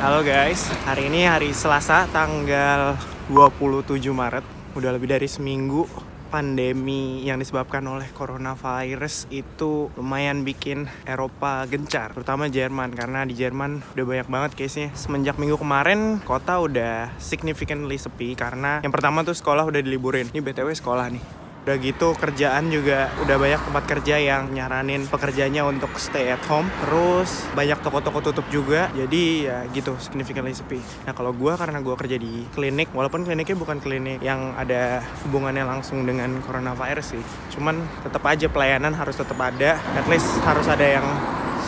Halo guys, hari ini hari Selasa tanggal 27 Maret. Udah lebih dari seminggu pandemi yang disebabkan oleh coronavirus itu lumayan bikin Eropa gencar, terutama Jerman, karena di Jerman udah banyak banget case-nya. Semenjak minggu kemarin kota udah significantly sepi karena yang pertama tuh sekolah udah diliburin. Ini BTW sekolah nih. Udah gitu kerjaan juga udah banyak tempat kerja yang nyaranin pekerjanya untuk stay at home. Terus banyak toko-toko tutup juga. Jadi ya gitu, significantly sepi. Nah kalau gue, karena gue kerja di klinik, walaupun kliniknya bukan klinik yang ada hubungannya langsung dengan coronavirus sih, cuman tetap aja pelayanan harus tetap ada. At least harus ada yang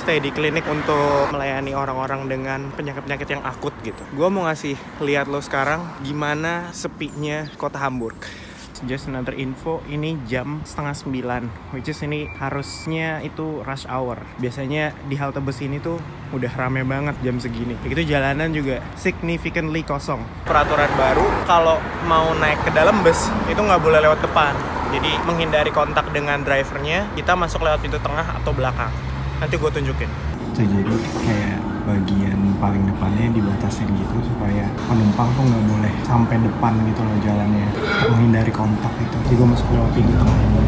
stay di klinik untuk melayani orang-orang dengan penyakit-penyakit yang akut gitu. Gue mau ngasih lihat lo sekarang gimana sepinya kota Hamburg. Just another info, ini jam 8:30, which is ini harusnya itu rush hour. Biasanya di halte bus ini tuh udah rame banget jam segini. Begitu jalanan juga significantly kosong. Peraturan baru, kalau mau naik ke dalam bus itu nggak boleh lewat depan. Jadi menghindari kontak dengan drivernya, kita masuk lewat pintu tengah atau belakang. Nanti gue tunjukin. Itu jadi kayak bagian paling depannya dibatasin gitu supaya penumpang tuh nggak boleh sampai depan gitu loh jalannya, untuk menghindari kontak itu. Jadi gue masuk lewat pintu tengah ini.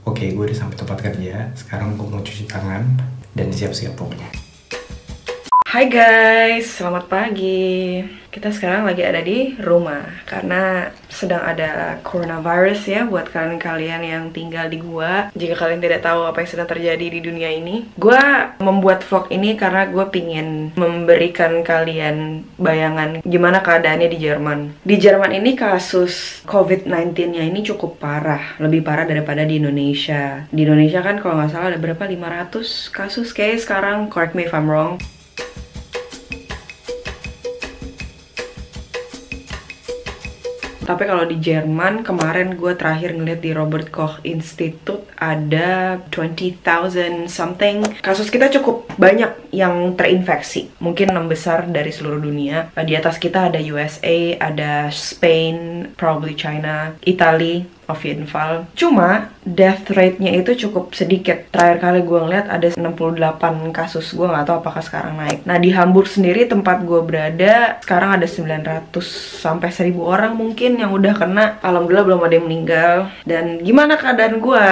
Oke, gue udah sampai tempat kerja. Sekarang gue mau cuci tangan dan siap-siap pokoknya. Hai guys, selamat pagi. Kita sekarang lagi ada di rumah karena sedang ada coronavirus ya buat kalian-kalian yang tinggal di gua. Jika kalian tidak tahu apa yang sedang terjadi di dunia ini, gua membuat vlog ini karena gua pingin memberikan kalian bayangan gimana keadaannya di Jerman. Di Jerman ini kasus COVID-19-nya ini cukup parah, lebih parah daripada di Indonesia. Di Indonesia kan kalau nggak salah ada berapa, 500 kasus kayak sekarang, correct me if I'm wrong. Tapi kalau di Jerman, kemarin gue terakhir ngeliat di Robert Koch Institute ada 20,000 something. Kasus kita cukup banyak yang terinfeksi. Mungkin 6 besar dari seluruh dunia. Di atas kita ada USA, ada Spain, probably China, Italy, of Infal. Cuma death rate-nya itu cukup sedikit. Terakhir kali gue ngeliat ada 68 kasus. Gue nggak tahu apakah sekarang naik. Nah di Hamburg sendiri tempat gue berada sekarang ada 900 sampai 1000 orang mungkin yang udah kena. Alhamdulillah belum ada yang meninggal. Dan gimana keadaan gue?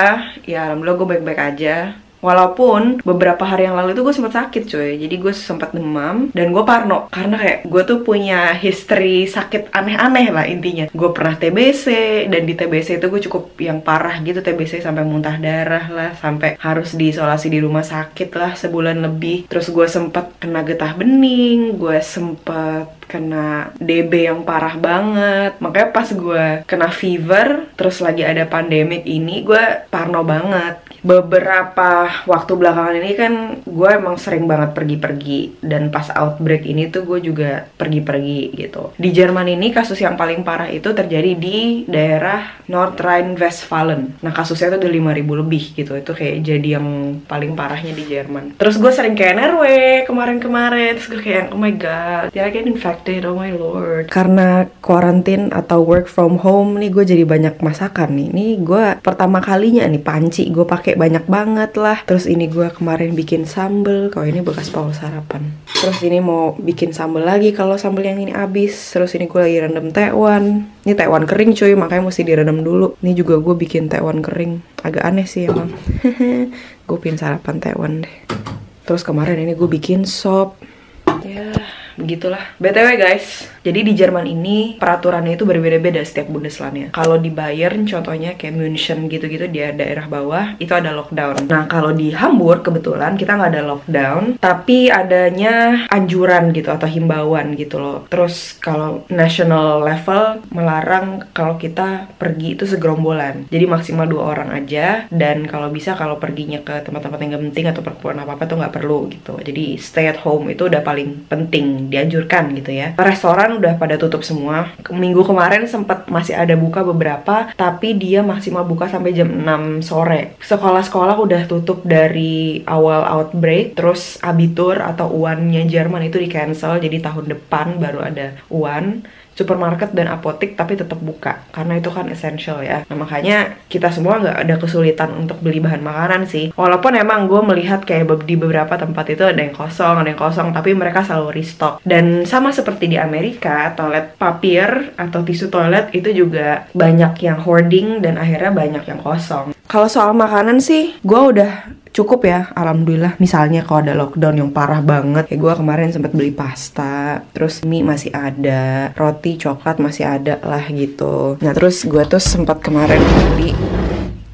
Ya alhamdulillah gue baik-baik aja. Walaupun beberapa hari yang lalu itu gue sempat sakit coy. Jadi gue sempat demam dan gue parno. Karena kayak gue tuh punya history sakit aneh-aneh lah intinya. Gue pernah TBC dan di TBC itu gue cukup yang parah gitu. TBC sampai muntah darah lah, sampai harus diisolasi di rumah sakit lah sebulan lebih. Terus gue sempat kena getah bening, gue sempat kena DB yang parah banget. Makanya pas gue kena fever, terus lagi ada pandemik ini, gue parno banget. Beberapa waktu belakangan ini kan gue emang sering banget pergi-pergi. Dan pas outbreak ini tuh gue juga pergi-pergi gitu. Di Jerman ini kasus yang paling parah itu terjadi di daerah North Rhine-Westfalen. Nah kasusnya tuh udah 5.000 lebih gitu. Itu kayak jadi yang paling parahnya di Jerman. Terus gue sering kayak NRW kemarin-kemarin. Terus gue kayak oh my god, did I get infected? Oh my lord. Karena quarantine atau work from home nih gue jadi banyak masakan nih. Ini gue pertama kalinya nih panci gue pakai banyak banget lah. Terus ini gue kemarin bikin sambel. Kalau ini bekas Paul sarapan. Terus ini mau bikin sambel lagi kalau sambel yang ini habis. Terus ini gue lagi rendam tekwan. Ini tekwan kering cuy, makanya mesti direndam dulu. Ini juga gue bikin tekwan kering. Agak aneh sih emang. Gue bikin sarapan tekwan deh. Terus kemarin ini gue bikin sop. Ya begitulah. BTW guys, jadi di Jerman ini peraturannya itu berbeda-beda setiap Bundeslandnya. Kalau di Bayern contohnya kayak München gitu-gitu, dia daerah bawah itu ada lockdown. Nah kalau di Hamburg kebetulan kita nggak ada lockdown, tapi adanya anjuran gitu atau himbauan gitu loh. Terus kalau national level melarang kalau kita pergi itu segerombolan. Jadi maksimal 2 orang aja. Dan kalau bisa kalau perginya ke tempat-tempat yang gak penting atau perkumpulan apa-apa tuh nggak perlu gitu. Jadi stay at home itu udah paling penting, dianjurkan gitu ya. Restoran udah pada tutup semua. Minggu kemarin sempat masih ada buka beberapa, tapi dia maksimal buka sampai jam 6 sore. Sekolah-sekolah udah tutup dari awal outbreak. Terus abitur atau UAN-nya Jerman itu di cancel, jadi tahun depan baru ada UAN. supermarket dan apotik tapi tetap buka karena itu kan essential ya. Nah makanya kita semua nggak ada kesulitan untuk beli bahan makanan sih, walaupun emang gue melihat kayak di beberapa tempat itu ada yang kosong, tapi mereka selalu restock. Dan sama seperti di Amerika, toilet papier atau tisu toilet itu juga banyak yang hoarding dan akhirnya banyak yang kosong. Kalau soal makanan sih, gue udah cukup ya, alhamdulillah. Misalnya kalau ada lockdown yang parah banget, kayak gue kemarin sempat beli pasta, terus mie masih ada, roti coklat masih ada lah gitu. Nah terus gue tuh sempat kemarin beli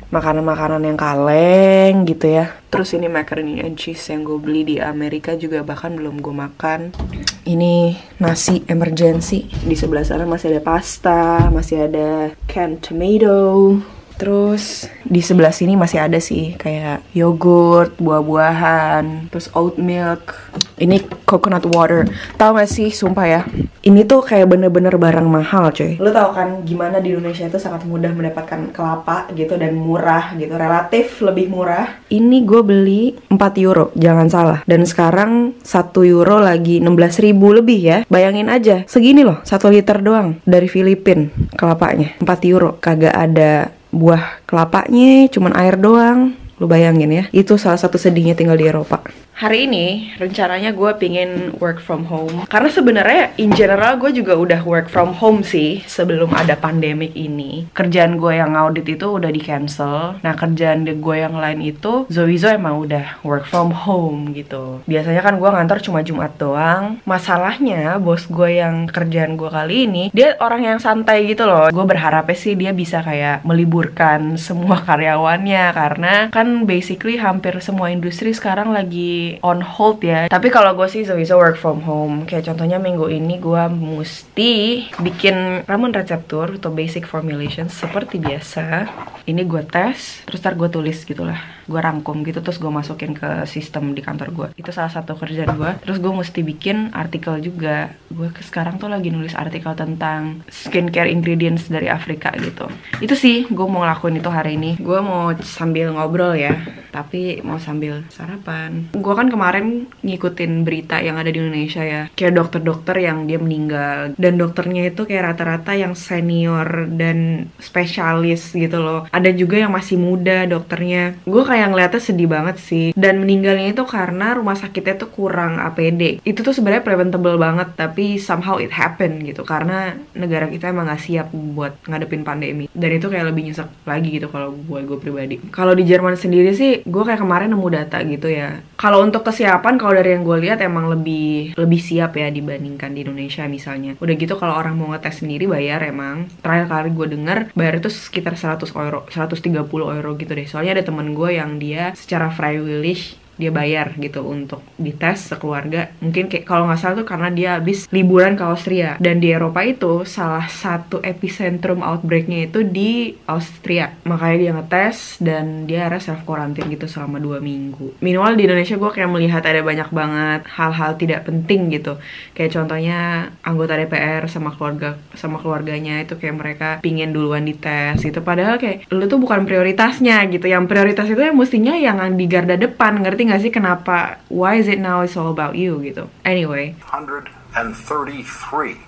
makanan-makanan yang kaleng gitu ya. Terus ini macaroni and cheese yang gue beli di Amerika juga bahkan belum gue makan. Ini nasi emergency. Di sebelah sana masih ada pasta, masih ada canned tomato. Terus di sebelah sini masih ada sih kayak yogurt, buah-buahan, terus oat milk. Ini coconut water. Tahu gak sih, sumpah ya, ini tuh kayak bener-bener barang mahal coy. Lo tau kan gimana di Indonesia itu sangat mudah mendapatkan kelapa gitu dan murah gitu, relatif lebih murah. Ini gue beli 4 euro, jangan salah. Dan sekarang 1 euro lagi 16.000 lebih ya. Bayangin aja, segini loh, 1 liter doang dari Filipina kelapanya, 4 euro. Kagak ada buah kelapanya, cuman air doang. Lu bayangin ya, itu salah satu sedihnya tinggal di Eropa. Hari ini rencananya gue pingin work from home. Karena sebenarnya in general gue juga udah work from home sih sebelum ada pandemik ini. Kerjaan gue yang audit itu udah di cancel. Nah kerjaan gue yang lain itu Zoizo emang udah work from home gitu. Biasanya kan gue ngantor cuma Jumat doang. Masalahnya bos gue yang kerjaan gue kali ini, dia orang yang santai gitu loh. Gue berharapnya sih dia bisa kayak meliburkan semua karyawannya, karena kan basically hampir semua industri sekarang lagi on hold ya. Tapi kalau gue sih Zoizo work from home. Kayak contohnya minggu ini gue mesti bikin ramen reseptur atau basic formulation seperti biasa. Ini gue tes, terus ntar gue tulis gitulah. Gue rangkum gitu, terus gue masukin ke sistem di kantor gue. Itu salah satu kerjaan gue. Terus gue mesti bikin artikel juga. Gue sekarang tuh lagi nulis artikel tentang skincare ingredients dari Afrika gitu. Itu sih gue mau ngelakuin itu hari ini. Gue mau sambil ngobrol ya, tapi mau sambil sarapan. Gue kan kemarin ngikutin berita yang ada di Indonesia ya, kayak dokter-dokter yang dia meninggal, dan dokternya itu kayak rata-rata yang senior dan spesialis gitu loh. Ada juga yang masih muda dokternya. Gue kayak ngeliatnya sedih banget sih. Dan meninggalnya itu karena rumah sakitnya tuh kurang APD. Itu tuh sebenarnya preventable banget, tapi somehow it happened gitu, karena negara kita emang gak siap buat ngadepin pandemi. Dan itu kayak lebih nyesek lagi gitu kalau buat gue pribadi. Kalau di Jerman sendiri sih, gue kayak kemarin nemu data gitu ya. Kalau untuk kesiapan, kalau dari yang gue lihat emang lebih siap ya dibandingkan di Indonesia misalnya. Udah gitu kalau orang mau ngetes sendiri bayar emang. Terakhir kali gue denger bayar itu sekitar 100 euro, 130 euro gitu deh. Soalnya ada temen gue yang dia secara free willish dia bayar gitu untuk dites sekeluarga. Mungkin kayak kalau nggak salah tuh karena dia habis liburan ke Austria, dan di Eropa itu salah satu epicentrum outbreaknya itu di Austria, makanya dia ngetes dan dia harus self quarantine gitu selama 2 minggu. Minimal di Indonesia gue kayak melihat ada banyak banget hal-hal tidak penting gitu, kayak contohnya anggota DPR sama keluarganya itu kayak mereka pingin duluan dites gitu, padahal kayak lu tuh bukan prioritasnya gitu. Yang prioritas itu yang mestinya yang di garda depan, ngerti nggak sih kenapa? Why is it now it's all about you gitu. Anyway, 133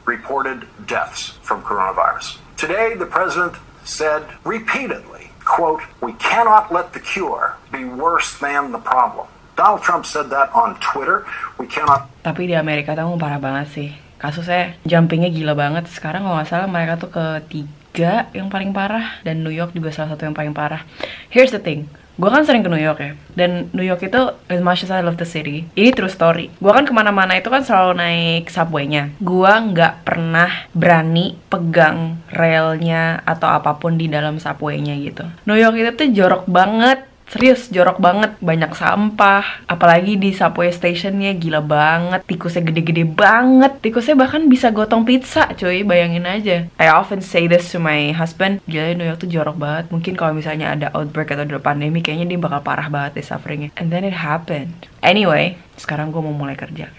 reported deaths from coronavirus. Today the president said repeatedly, quote, "We cannot let the cure be worse than the problem." Donald Trump said that on Twitter. We cannot. Tapi di Amerika tuh parah banget sih. Kasusnya jumpingnya gila banget. Sekarang kalau nggak salah mereka tuh ketiga yang paling parah, dan New York juga salah satu yang paling parah. Here's the thing. Gue kan sering ke New York ya, dan New York itu as much as I love the city, ini true story. Gue kan kemana-mana itu kan selalu naik subway-nya. Gue nggak pernah berani pegang railnya atau apapun di dalam subway-nya gitu. New York itu tuh jorok banget. Serius, jorok banget. Banyak sampah. Apalagi di subway stationnya gila banget. Tikusnya gede-gede banget. Tikusnya bahkan bisa gotong pizza, cuy. Bayangin aja. I often say this to my husband. Gila, New York tuh jorok banget. Mungkin kalau misalnya ada outbreak atau ada pandemi, kayaknya dia bakal parah banget deh sufferingnya. And then it happened. Anyway, sekarang gue mau mulai kerja.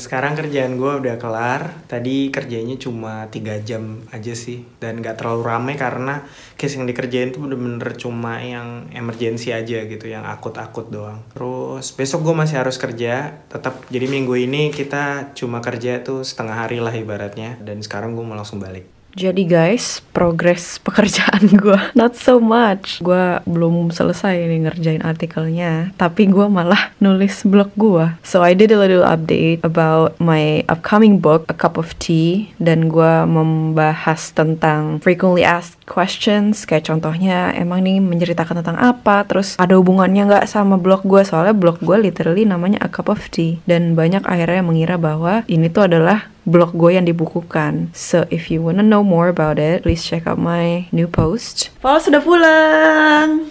sekarang kerjaan gue udah kelar. Tadi kerjanya cuma 3 jam aja sih. Dan gak terlalu rame karena case yang dikerjain tuh bener-bener cuma yang emergency aja gitu, yang akut-akut doang. Terus besok gue masih harus kerja tetap. Jadi minggu ini kita cuma kerja tuh setengah hari lah ibaratnya. Dan sekarang gue mau langsung balik. Jadi guys, progres pekerjaan gue not so much. Gue belum selesai nih ngerjain artikelnya, tapi gue malah nulis blog gue. So I did a little update about my upcoming book, A Cup of Tea. Dan gue membahas tentang frequently asked questions. Kayak contohnya, emang nih menceritakan tentang apa, terus ada hubungannya nggak sama blog gue. Soalnya blog gue literally namanya A Cup of Tea. Dan banyak akhirnya mengira bahwa ini tuh adalah blog gue yang dibukukan. So if you wanna know more about it, please check out my new post. Paul sudah pulang.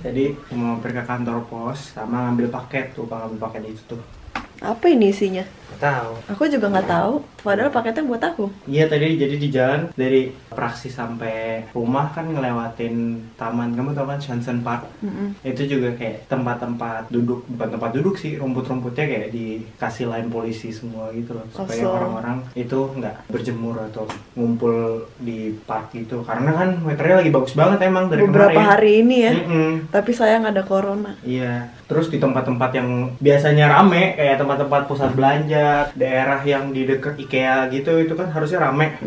Jadi mau mampir ke kantor pos sama ngambil paket tuh, ngambil paket itu tuh. Apa ini isinya? Gak tahu. Aku juga nggak tahu. Padahal paketnya buat aku. Iya tadi jadi di jalan dari praksi sampai rumah kan ngelewatin taman. Kamu tau kan Shansen Park? Itu juga kayak tempat-tempat duduk, bukan tempat duduk sih, rumput-rumputnya kayak dikasih line polisi semua gitu loh, supaya orang-orang itu nggak berjemur atau ngumpul di park gitu. Karena kan weathernya lagi bagus banget emang dari beberapa kemarin. hari ini ya. Tapi sayang ada corona. Iya. Terus di tempat-tempat yang biasanya rame kayak tempat-tempat pusat belanja, daerah yang di dekat IKEA gitu, itu kan harusnya rame.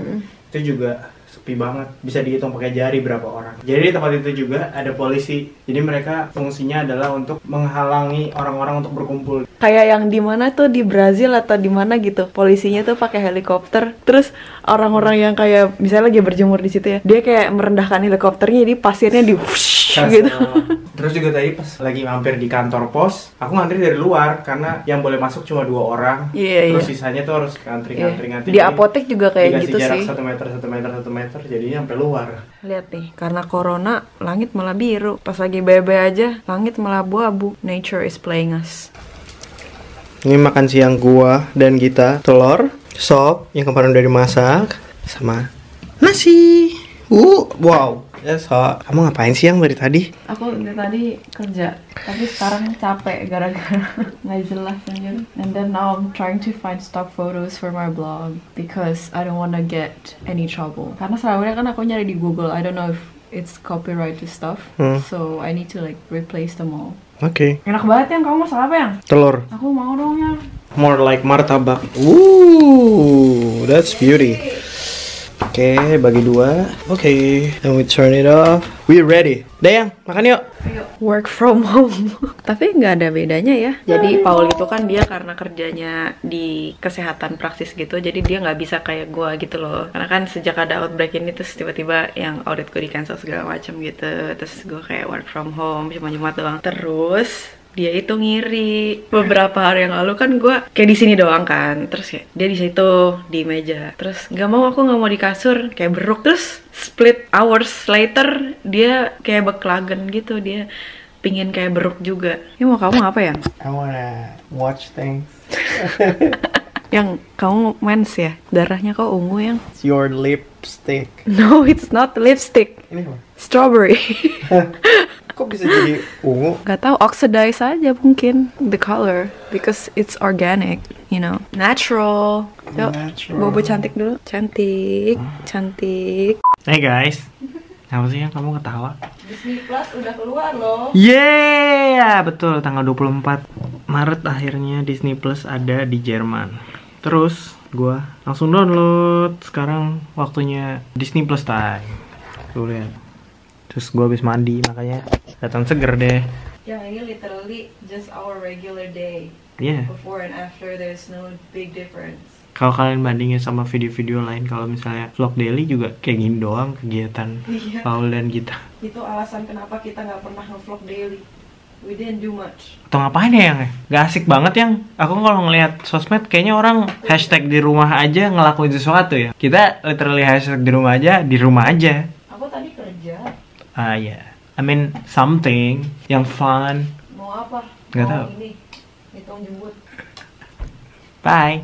Itu juga sepi banget. Bisa dihitung pakai jari berapa orang. Jadi di tempat itu juga ada polisi. Jadi mereka fungsinya adalah untuk menghalangi orang-orang untuk berkumpul. Kayak yang di mana tuh, di Brazil atau di mana gitu, polisinya tuh pakai helikopter. Terus orang-orang yang kayak misalnya lagi berjemur di situ ya, dia kayak merendahkan helikopternya, jadi pasirnya di gitu. Terus juga tadi pas lagi mampir di kantor pos, aku ngantri dari luar karena yang boleh masuk cuma 2 orang. Terus sisanya tuh harus ngantri. Di apotek juga kayak gitu jarak sih. 1 meter, jadinya sampai luar. Lihat nih, karena corona langit malah biru. Pas lagi bebe aja, langit malah abu-abu. Nature is playing us. Ini makan siang gua dan Gita, telur, sop yang kemarin udah dimasak, sama nasi. Wow. Ya, kamu ngapain siang dari tadi? Aku dari tadi kerja, tapi sekarang capek gara-gara nggak jelas anjir. And then now I'm trying to find stock photos for my blog because I don't wanna get any trouble. Karena selama ini kan aku nyari di Google, I don't know if it's copyrighted stuff, so I need to like replace them all. Oke. Enak banget yang kamu masak apa yang? Telur. Aku mau dong yang. More like martabak. That's beauty. Oke, bagi 2. Oke, then we turn it off. We ready. Dayang, makan yuk. Work from home. Tapi nggak ada bedanya ya. Jadi Paul itu kan dia karena kerjanya di kesehatan praksis gitu, jadi dia nggak bisa kayak gue gitu loh. Karena kan sejak ada outbreak ini terus tiba-tiba yang audit gue di cancel segala macam gitu. Terus gue kayak work from home cuma Jumat doang. Terus dia itu ngiri. Beberapa hari yang lalu kan gue kayak di sini doang kan, terus ya dia di situ di meja, terus aku nggak mau di kasur, kayak beruk. Terus split hours later dia kayak beklagen gitu, dia pingin kayak beruk juga. Ini mau kamu apa ya? I wanna watch things. Yang kamu mens ya, darahnya kok ungu yang? It's your lipstick. No, it's not lipstick. Ini apa? Strawberry. Kok bisa jadi ungu? Gak tau, oxidize aja mungkin the color because it's organic, you know, natural. Yuk, Bobo cantik dulu, cantik. Hey guys, apa sih yang kamu ketawa? Disney Plus udah keluar loh. Yeah, betul, tanggal 24 Maret akhirnya Disney Plus ada di Jerman. Terus gua langsung download. Sekarang waktunya Disney Plus time. Tuh lihat. Terus gue habis mandi, makanya kelihatan seger deh. Yang ini literally just our regular day. Iya. Before and after there's no big difference. Kalau kalian bandingin sama video-video lain, kalau misalnya vlog daily juga kayak gini doang kegiatan Paul dan Gita. Itu alasan kenapa kita nggak pernah nge-vlog daily. We didn't do much. Atau ngapain ya yang? Gak asik banget yang. Aku kalau ngelihat sosmed kayaknya orang hashtag di rumah aja ngelakuin sesuatu ya. Kita literally hashtag di rumah aja, Aku tadi kerja. Yeah. I mean something yang fun. Mau apa? Gak tahu. Ini hitung jemput. Bye.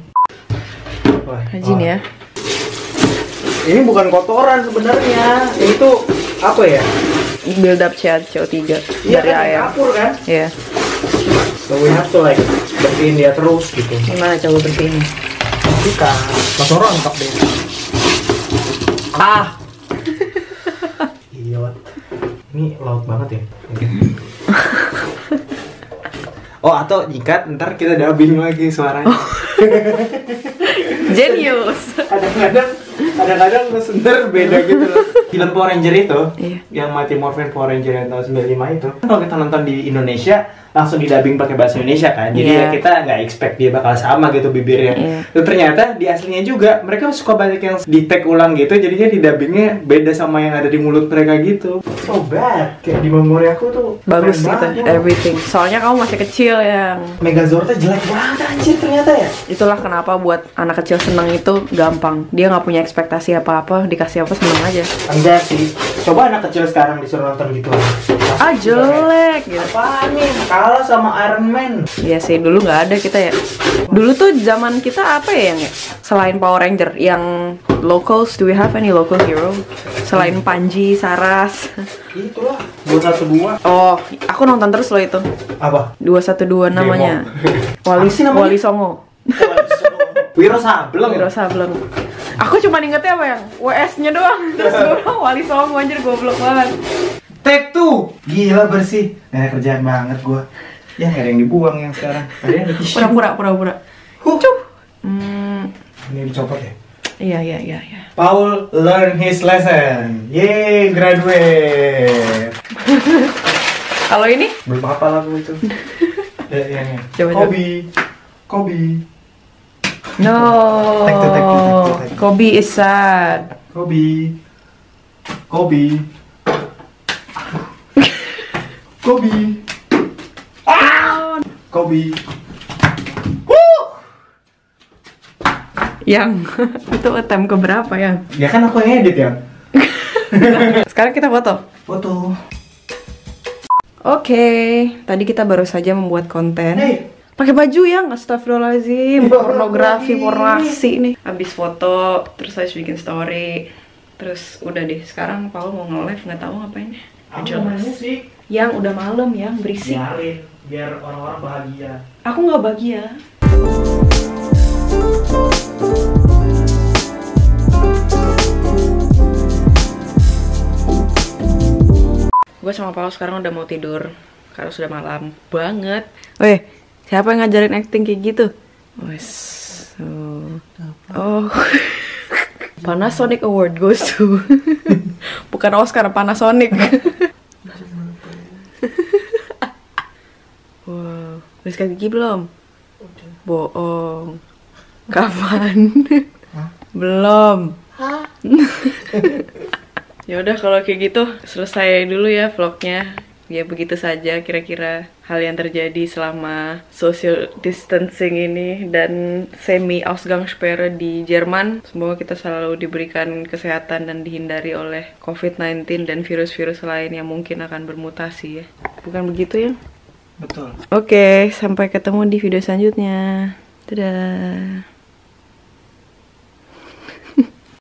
Rajin ya. Ini bukan kotoran sebenarnya. Ini tuh apa ya? Build up CO3 dari kan, ayam. Kapur kan? Iya. So we have to like bersihin dia terus gitu. Gimana coba bersihin? Kita langsung rontok deh. Ah. Idiot. Ini laut banget ya. Oh, atau nyikat, ntar kita dubbing lagi suaranya. Genius. Kadang-kadang bener beda gitu loh. Film Power Ranger itu, Iya. yang Mighty Morphin Power Ranger yang tahun 95 itu, kalau kita nonton di Indonesia langsung didubbing pakai bahasa Indonesia kan, jadi Iya. ya kita nggak expect dia bakal sama gitu bibirnya. Iya. Dan ternyata di aslinya juga mereka suka banyak yang di tag ulang gitu, jadinya di dubbingnya beda sama yang ada di mulut mereka gitu. So bad, kayak di memori aku tuh Bagus keren gitu, banget. everything. Soalnya kamu masih kecil yang. Megazord tuh jelek banget anjir ternyata ya. Itulah kenapa buat anak kecil seneng itu gampang. Dia nggak punya ekspektasi apa-apa, dikasih apa seneng aja. Enggak sih, coba anak kecil sekarang disuruh nonton gitu. Ah jelek gitu. Apaan nih? Kalah sama Iron Man. Iya sih, dulu nggak ada kita ya. Dulu tuh zaman kita apa ya yang ya? Selain Power Ranger, yang locals, do we have any local hero? Selain Panji, Saras. Itulah 212. Oh, aku nonton terus loh itu. Apa? 212 namanya. Apa sih namanya? Wali Songo. Wiro Sableng. Wiro Sableng. Aku cuma ingetnya apa yang WS-nya doang. Terus gue bilang Wali Songo, anjir goblok banget. Take 2. Gila bersih. Nah, kerjaan banget gua. Ya nggak ada yang dibuang yang sekarang. Ada yang di tisu. Pura-pura. Cup. Ini dicopot ya. Iya. Paul learn his lesson. Yeay, graduate. Kalau ini? Belum apa lagu itu. Yang Coba. Kobe. No. Take two. Kobe is sad. Kobe. Yang itu attempt keberapa ya? Ya kan aku yang edit ya. Sekarang kita foto. Foto. Oke, tadi kita baru saja membuat konten. Hey. Pakai baju yang astagfirullahaladzim, pornografi, pornasi nih. Habis foto, terus habis bikin story, terus udah deh. Sekarang Paul mau nge-live, nggak tahu ngapain. Jelas. Musik. Yang udah malam yang berisik. Biarin, biar orang-orang bahagia. Aku nggak bahagia. Gue sama Paul sekarang udah mau tidur karena sudah malam banget. Weh, siapa yang ngajarin acting kayak gitu? Wes. Oh. Panasonic Award goes to. Bukan Oscar, Panasonic. Wow, udah sikat gigi belum? Bohong. Kapan? Belum. Ya udah kalau kayak gitu selesai dulu ya vlognya. Ya begitu saja kira-kira hal yang terjadi selama social distancing ini dan semi Ausgangssperre di Jerman. Semoga kita selalu diberikan kesehatan dan dihindari oleh COVID-19 dan virus-virus lain yang mungkin akan bermutasi ya. Bukan begitu ya? Betul. Oke, sampai ketemu di video selanjutnya. Dadah.